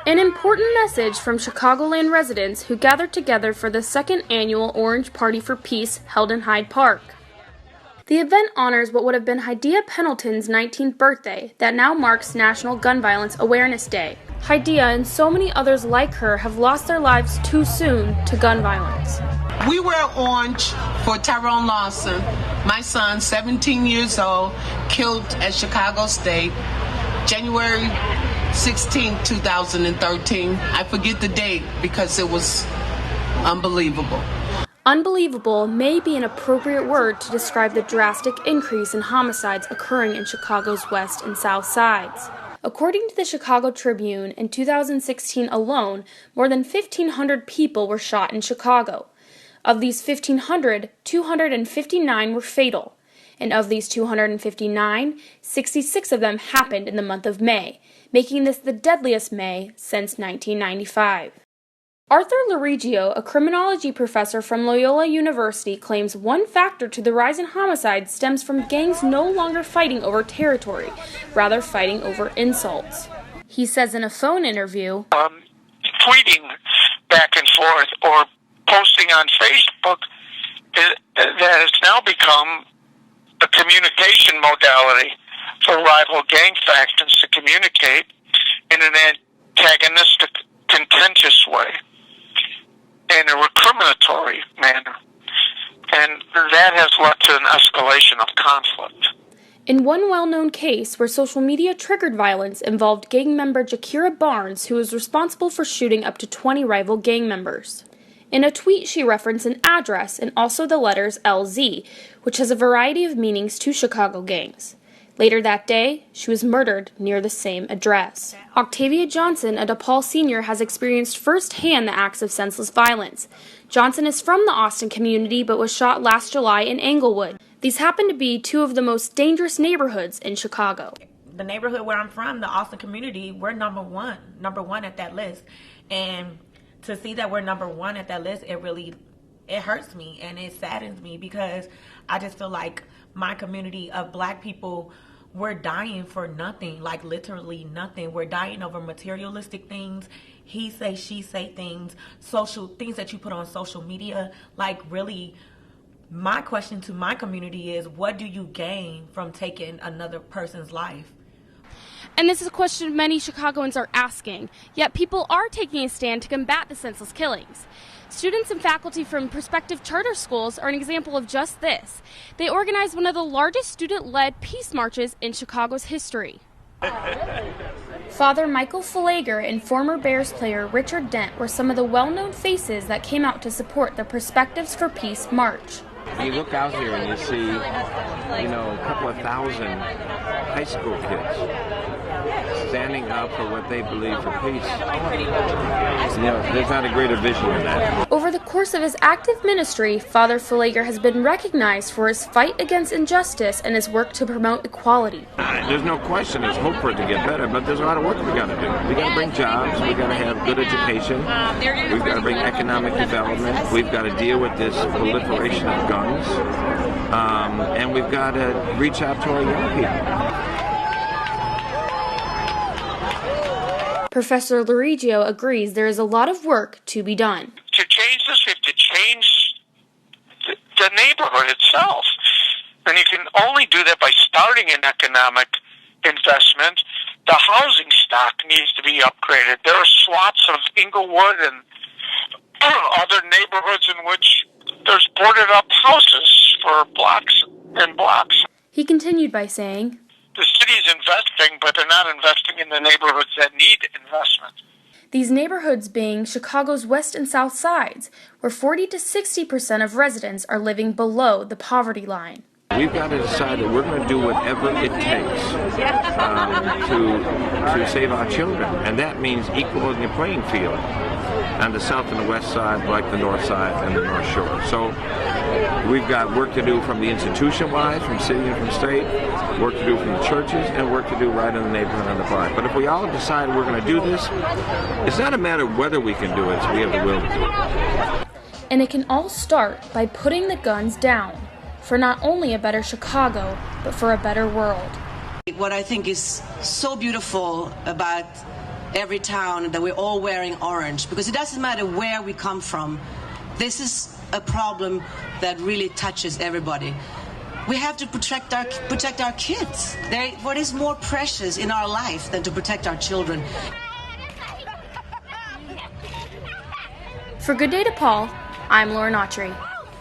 An important message from Chicagoland residents who gathered together for the second annual Orange Party for Peace held in Hyde Park. The event honors what would have been Hadiya Pendleton's 19th birthday that now marks National Gun Violence Awareness Day. Hadiya and so many others like her have lost their lives too soon to gun violence. We wear orange for Tyrone Lawson, my son, 17 years old, killed at Chicago State, January 16, 2013. I forget the date because it was unbelievable. Unbelievable may be an appropriate word to describe the drastic increase in homicides occurring in Chicago's west and south sides. According to the Chicago Tribune, in 2016 alone, more than 1,500 people were shot in Chicago. Of these 1,500, 259 were fatal. And of these 259, 66 of them happened in the month of May, making this the deadliest May since 1995. Arthur Lorigio, a criminology professor from Loyola University, claims one factor to the rise in homicide stems from gangs no longer fighting over territory, rather fighting over insults. He says in a phone interview, tweeting back and forth or posting on Facebook that has now become a communication modality for rival gang factions to communicate in an antagonistic, contentious way, in a recriminatory manner. And that has led to an escalation of conflict. In one well-known case where social media triggered violence involved gang member Jakira Barnes, who was responsible for shooting up to 20 rival gang members. In a tweet, she referenced an address and also the letters LZ, which has a variety of meanings to Chicago gangs. Later that day, she was murdered near the same address. Octavia Johnson, a DePaul senior, has experienced firsthand the acts of senseless violence. Johnson is from the Austin community but was shot last July in Englewood. These happen to be two of the most dangerous neighborhoods in Chicago. The neighborhood where I'm from, the Austin community, we're number one at that list. And to see that we're number one at that list, it hurts me and it saddens me because I just feel like my community of Black people, we're dying for nothing, like literally nothing. We're dying over materialistic things, he say, she say things, social things that you put on social media. Like really, my question to my community is, what do you gain from taking another person's life? And this is a question many Chicagoans are asking, yet people are taking a stand to combat the senseless killings. Students and faculty from prospective charter schools are an example of just this. They organized one of the largest student-led peace marches in Chicago's history. Father Michael Falager and former Bears player Richard Dent were some of the well-known faces that came out to support the Perspectives for Peace march. You look out here and you see, a couple of thousand high school kids standing up for what they believe for peace. There's not a greater vision than that. Over the course of his active ministry, Father Falager has been recognized for his fight against injustice and his work to promote equality. There's no question there's hope for it to get better, but there's a lot of work we got to do. We got to bring jobs, we got to have good education, we've got to bring economic development, we've got to deal with this proliferation of guns, and we've got to reach out to our young people. Professor Lorigio agrees there is a lot of work to be done. To change this, we have to change the neighborhood itself. And you can only do that by starting an economic investment. The housing stock needs to be upgraded. There are swaths of Englewood and other neighborhoods in which there's boarded up houses for blocks and blocks. He continued by saying, the city's investing, but they're not investing in the neighborhoods that need investment. These neighborhoods being Chicago's west and south sides, where 40 to 60% of residents are living below the poverty line. We've got to decide that we're going to do whatever it takes to save our children, and that means equaling the playing field on the south and the west side, like the north side and the north shore. So we've got work to do from the institution-wise, from city and from state, work to do from the churches, and work to do right in the neighborhood and the block. But if we all decide we're going to do this, it's not a matter of whether we can do it, so we have the will to do it. And it can all start by putting the guns down, for not only a better Chicago, but for a better world. What I think is so beautiful about every town that we're all wearing orange, because it doesn't matter where we come from. This is a problem that really touches everybody. We have to protect our kids. What is more precious in our life than to protect our children? For Good Day DePaul, I'm Lauren Autry.